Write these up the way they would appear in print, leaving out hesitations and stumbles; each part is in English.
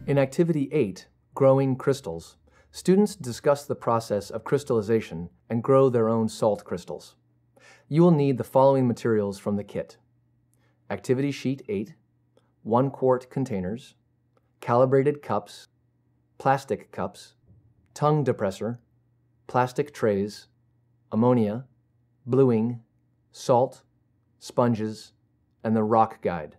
In Activity 8, Growing Crystals, students discuss the process of crystallization and grow their own salt crystals. You will need the following materials from the kit: Activity Sheet 8, 1-quart containers, calibrated cups, plastic cups, tongue depressor, plastic trays, ammonia, bluing, salt, sponges, and the rock guide.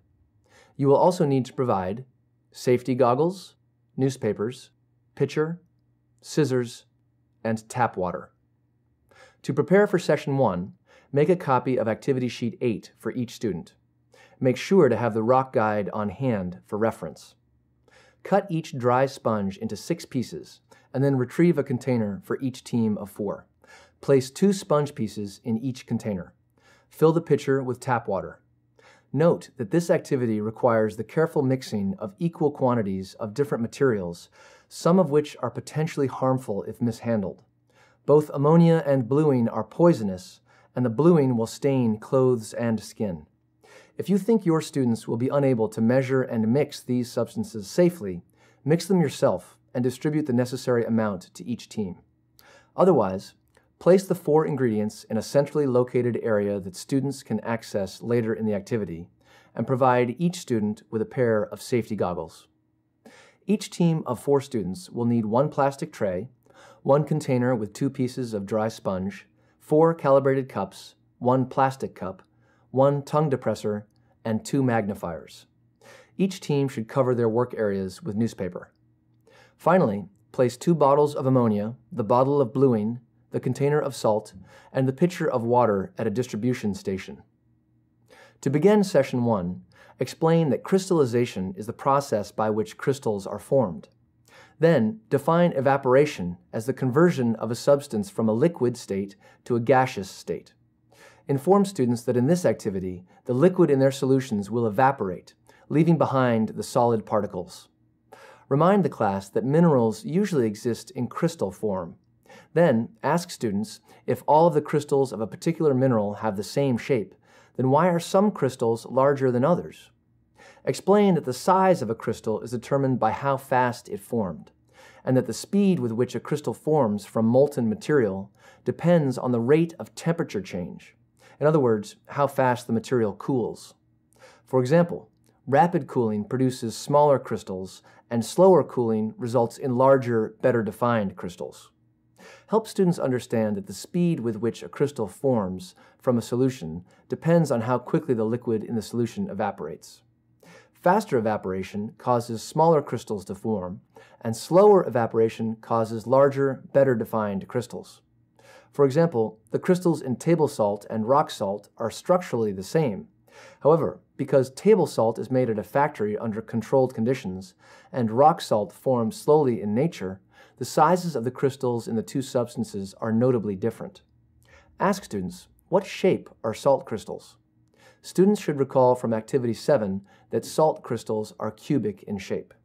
You will also need to provide safety goggles, newspapers, pitcher, scissors, and tap water. To prepare for Session 1, make a copy of Activity Sheet 8 for each student. Make sure to have the rock guide on hand for reference. Cut each dry sponge into 6 pieces and then retrieve a container for each team of 4. Place 2 sponge pieces in each container. Fill the pitcher with tap water. Note that this activity requires the careful mixing of equal quantities of different materials, some of which are potentially harmful if mishandled. Both ammonia and bluing are poisonous, and the bluing will stain clothes and skin. If you think your students will be unable to measure and mix these substances safely, mix them yourself and distribute the necessary amount to each team. Otherwise, place the 4 ingredients in a centrally located area that students can access later in the activity, and provide each student with a pair of safety goggles. Each team of 4 students will need 1 plastic tray, 1 container with 2 pieces of dry sponge, 4 calibrated cups, 1 plastic cup, 1 tongue depressor, and 2 magnifiers. Each team should cover their work areas with newspaper. Finally, place 2 bottles of ammonia, the bottle of bluing, the container of salt, and the pitcher of water at a distribution station. To begin Session 1, explain that crystallization is the process by which crystals are formed. Then, define evaporation as the conversion of a substance from a liquid state to a gaseous state. Inform students that in this activity, the liquid in their solutions will evaporate, leaving behind the solid particles. Remind the class that minerals usually exist in crystal form. Then, ask students if all of the crystals of a particular mineral have the same shape, then why are some crystals larger than others? Explain that the size of a crystal is determined by how fast it formed, and that the speed with which a crystal forms from molten material depends on the rate of temperature change. In other words, how fast the material cools. For example, rapid cooling produces smaller crystals, and slower cooling results in larger, better defined crystals. Help students understand that the speed with which a crystal forms from a solution depends on how quickly the liquid in the solution evaporates. Faster evaporation causes smaller crystals to form, and slower evaporation causes larger, better defined crystals. For example, the crystals in table salt and rock salt are structurally the same. However, because table salt is made at a factory under controlled conditions, and rock salt forms slowly in nature, the sizes of the crystals in the 2 substances are notably different. Ask students, what shape are salt crystals? Students should recall from Activity 7 that salt crystals are cubic in shape.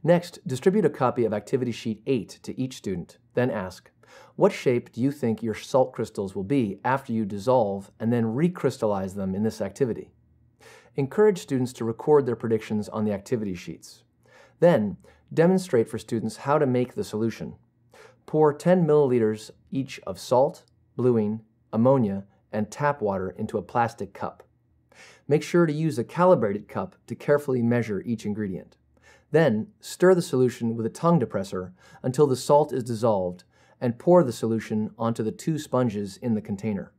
Next, distribute a copy of Activity Sheet 8 to each student. Then ask, what shape do you think your salt crystals will be after you dissolve and then recrystallize them in this activity? Encourage students to record their predictions on the activity sheets. Then, demonstrate for students how to make the solution. Pour 10 milliliters each of salt, bluing, ammonia, and tap water into a plastic cup. Make sure to use a calibrated cup to carefully measure each ingredient. Then, stir the solution with a tongue depressor until the salt is dissolved, and pour the solution onto the 2 sponges in the container.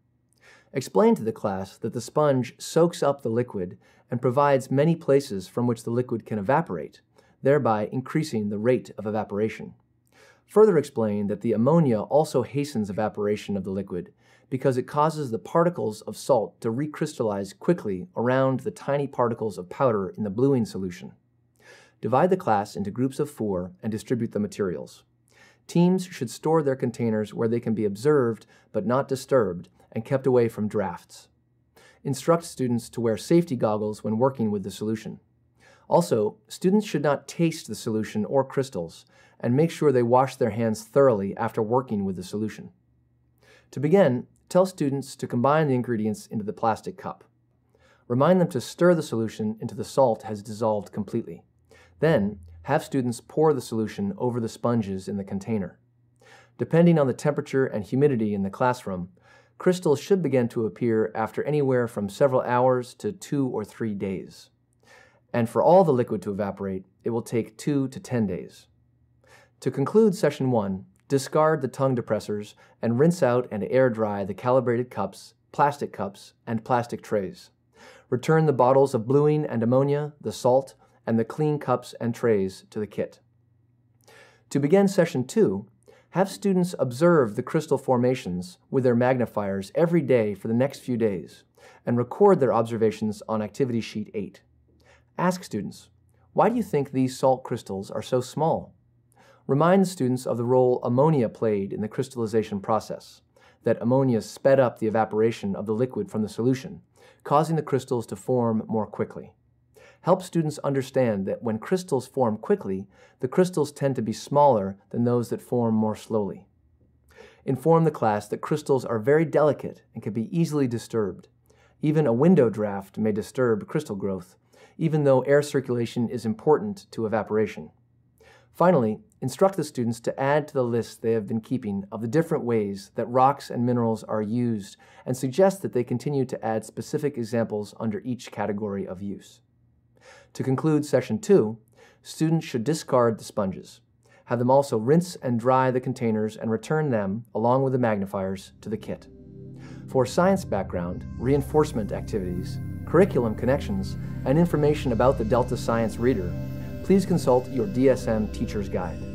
Explain to the class that the sponge soaks up the liquid and provides many places from which the liquid can evaporate, thereby increasing the rate of evaporation. Further explain that the ammonia also hastens evaporation of the liquid because it causes the particles of salt to recrystallize quickly around the tiny particles of powder in the bluing solution. Divide the class into groups of 4 and distribute the materials. Teams should store their containers where they can be observed but not disturbed and kept away from drafts. Instruct students to wear safety goggles when working with the solution. Also, students should not taste the solution or crystals, and make sure they wash their hands thoroughly after working with the solution. To begin, tell students to combine the ingredients into the plastic cup. Remind them to stir the solution until the salt has dissolved completely. Then, have students pour the solution over the sponges in the container. Depending on the temperature and humidity in the classroom, crystals should begin to appear after anywhere from several hours to 2 or 3 days. And for all the liquid to evaporate, it will take 2 to 10 days. To conclude Session 1, discard the tongue depressors and rinse out and air dry the calibrated cups, plastic cups, and plastic trays. Return the bottles of bluing and ammonia, the salt, and the clean cups and trays to the kit. To begin Session 2, have students observe the crystal formations with their magnifiers every day for the next few days and record their observations on Activity Sheet 8. Ask students, why do you think these salt crystals are so small? Remind the students of the role ammonia played in the crystallization process, that ammonia sped up the evaporation of the liquid from the solution, causing the crystals to form more quickly. Help students understand that when crystals form quickly, the crystals tend to be smaller than those that form more slowly. Inform the class that crystals are very delicate and can be easily disturbed. Even a window draft may disturb crystal growth, even though air circulation is important to evaporation. Finally, instruct the students to add to the list they have been keeping of the different ways that rocks and minerals are used and suggest that they continue to add specific examples under each category of use. To conclude Session 2, students should discard the sponges. Have them also rinse and dry the containers and return them, along with the magnifiers, to the kit. For science background, reinforcement activities, curriculum connections, and information about the Delta Science Reader, please consult your DSM Teacher's Guide.